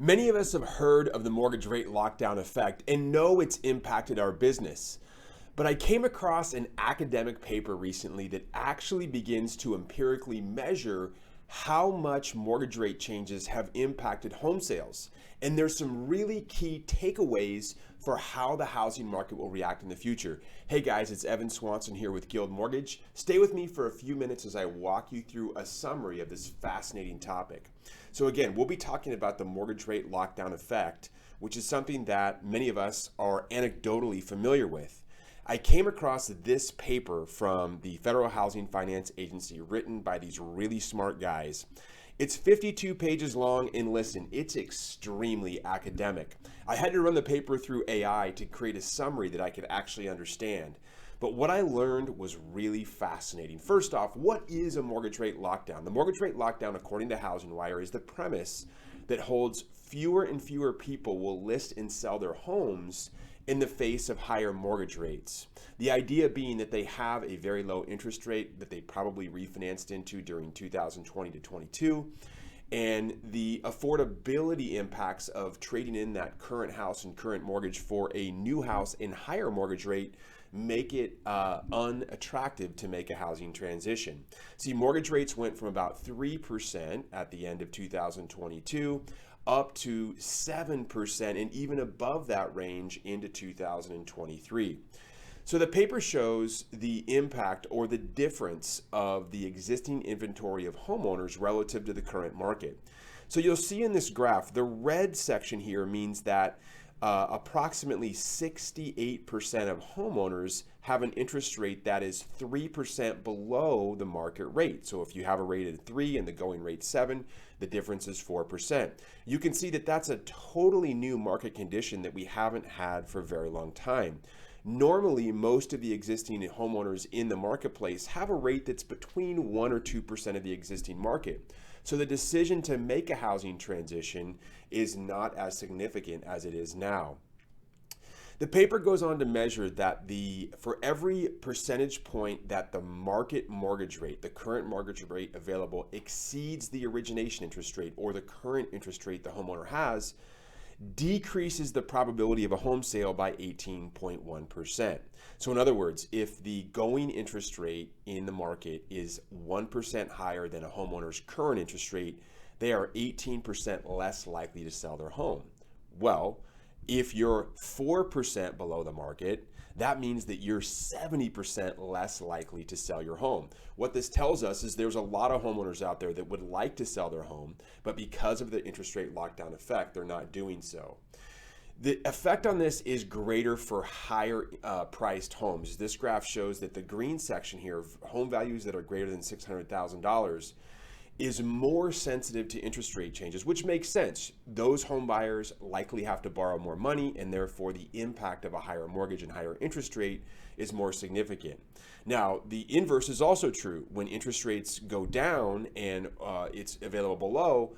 Many of us have heard of the mortgage rate lockdown effect and know it's impacted our business. But I came across an academic paper recently that actually begins to empirically measure how much mortgage rate changes have impacted home sales. And there's some really key takeaways for how the housing market will react in the future. Hey guys, it's Evan Swanson here with Guild Mortgage. Stay with me for a few minutes as I walk you through a summary of this fascinating topic. So again, we'll be talking about the mortgage rate lockdown effect, which is something that many of us are anecdotally familiar with. I came across this paper from the Federal Housing Finance Agency written by these really smart guys. It's 52 pages long, and listen, it's extremely academic. I had to run the paper through AI to create a summary that I could actually understand. But what I learned was really fascinating. First off, what is a mortgage rate lockdown? The mortgage rate lockdown, according to Housing Wire, is the premise that holds fewer and fewer people will list and sell their homes in the face of higher mortgage rates. The idea being that they have a very low interest rate that they probably refinanced into during 2020 to 22, and the affordability impacts of trading in that current house and current mortgage for a new house in higher mortgage rate make it unattractive to make a housing transition. See, mortgage rates went from about 3% at the end of 2022 up to 7% and even above that range into 2023. So the paper shows the impact or the difference of the existing inventory of homeowners relative to the current market. So you'll see in this graph, the red section here means that approximately 68% of homeowners have an interest rate that is 3% below the market rate. So if you have a rate of 3 and the going rate 7, the difference is 4%. You can see that that's a totally new market condition that we haven't had for a very long time. Normally, most of the existing homeowners in the marketplace have a rate that's between 1 or 2% of the existing market. So the decision to make a housing transition is not as significant as it is now. The paper goes on to measure that for every percentage point that the market mortgage rate, the current mortgage rate available, exceeds the origination interest rate or the current interest rate the homeowner has, decreases the probability of a home sale by 18.1%. So in other words, if the going interest rate in the market is 1% higher than a homeowner's current interest rate, they are 18% less likely to sell their home. Well, if you're 4% below the market, that means that you're 70% less likely to sell your home. What this tells us is there's a lot of homeowners out there that would like to sell their home, but because of the interest rate lockdown effect, they're not doing so. The effect on this is greater for higher priced homes. This graph shows that the green section here, home values that are greater than $600,000, is more sensitive to interest rate changes, which makes sense. Those home buyers likely have to borrow more money, and therefore the impact of a higher mortgage and higher interest rate is more significant. Now, the inverse is also true. When interest rates go down and it's available below,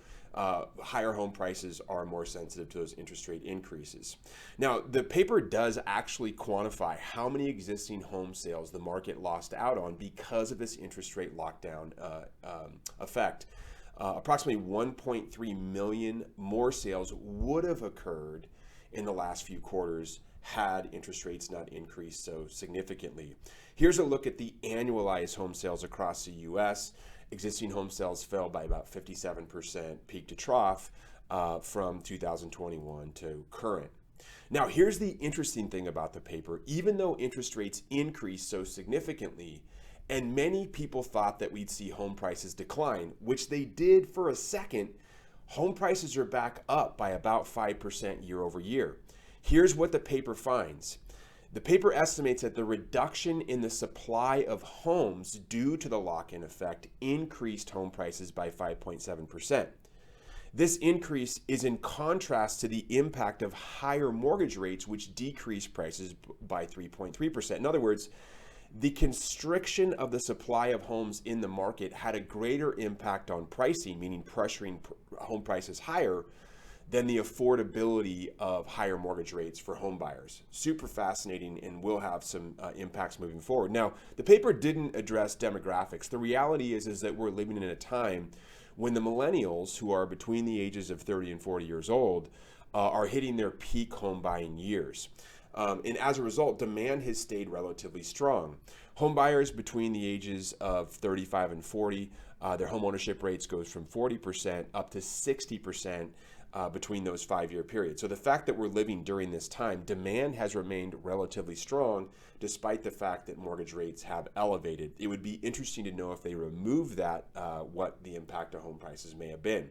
higher home prices are more sensitive to those interest rate increases. Now, the paper does actually quantify how many existing home sales the market lost out on because of this interest rate lockdown effect. Approximately 1.3 million more sales would have occurred in the last few quarters had interest rates not increased so significantly. Here's a look at the annualized home sales across the U.S. Existing home sales fell by about 57% peak to trough from 2021 to current. Now, here's the interesting thing about the paper. Even though interest rates increased so significantly, and many people thought that we'd see home prices decline, which they did for a second, home prices are back up by about 5% year over year. Here's what the paper finds. The paper estimates that the reduction in the supply of homes due to the lock-in effect increased home prices by 5.7%. This increase is in contrast to the impact of higher mortgage rates, which decreased prices by 3.3%. In other words, the constriction of the supply of homes in the market had a greater impact on pricing, meaning pressuring home prices higher, than the affordability of higher mortgage rates for home buyers. Super fascinating, and will have some impacts moving forward. Now, the paper didn't address demographics. The reality is that we're living in a time when the millennials, who are between the ages of 30 and 40 years old, are hitting their peak home buying years. And as a result, demand has stayed relatively strong. Home buyers between the ages of 35 and 40, their home ownership rates goes from 40% up to 60% between those 5-year periods. So the fact that we're living during this time, demand has remained relatively strong despite the fact that mortgage rates have elevated. It would be interesting to know if they remove that, what the impact of home prices may have been.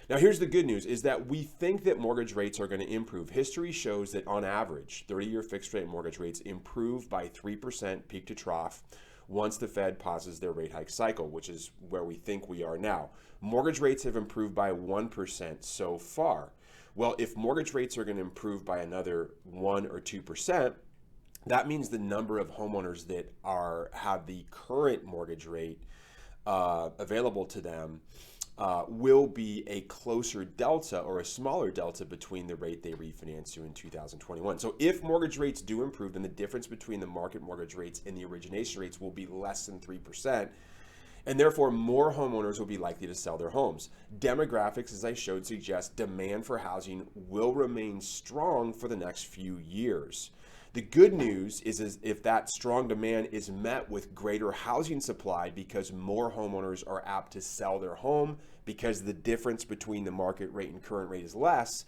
Now, here's the good news, is that we think that mortgage rates are going to improve. History shows that on average, 30-year fixed rate mortgage rates improve by 3% peak to trough once the Fed pauses their rate hike cycle, which is where we think we are now. Mortgage rates have improved by 1% so far. Well, if mortgage rates are going to improve by another 1 or 2%, that means the number of homeowners that have the current mortgage rate available to them will be a closer delta or a smaller delta between the rate they refinance to in 2021. So if mortgage rates do improve, then the difference between the market mortgage rates and the origination rates will be less than 3%. And therefore, more homeowners will be likely to sell their homes. Demographics, as I showed, suggest demand for housing will remain strong for the next few years. The good news is if that strong demand is met with greater housing supply because more homeowners are apt to sell their home because the difference between the market rate and current rate is less,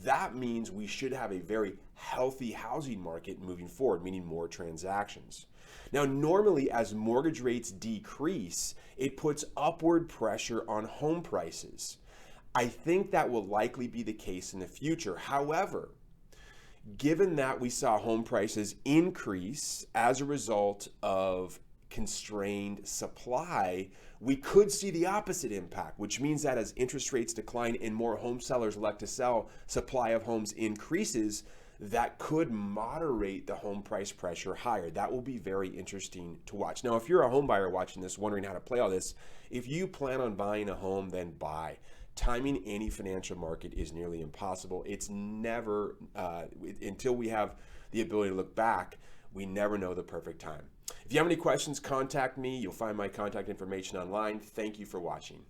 that means we should have a very healthy housing market moving forward, meaning more transactions. Now, normally as mortgage rates decrease, it puts upward pressure on home prices. I think that will likely be the case in the future. However, given that we saw home prices increase as a result of constrained supply, we could see the opposite impact, which means that as interest rates decline and more home sellers elect to sell, supply of homes increases, that could moderate the home price pressure higher. That will be very interesting to watch. Now, if you're a home buyer watching this, wondering how to play all this, if you plan on buying a home, then buy. Timing any financial market is nearly impossible. It's never, until we have the ability to look back, we never know the perfect time. If you have any questions, contact me. You'll find my contact information online. Thank you for watching.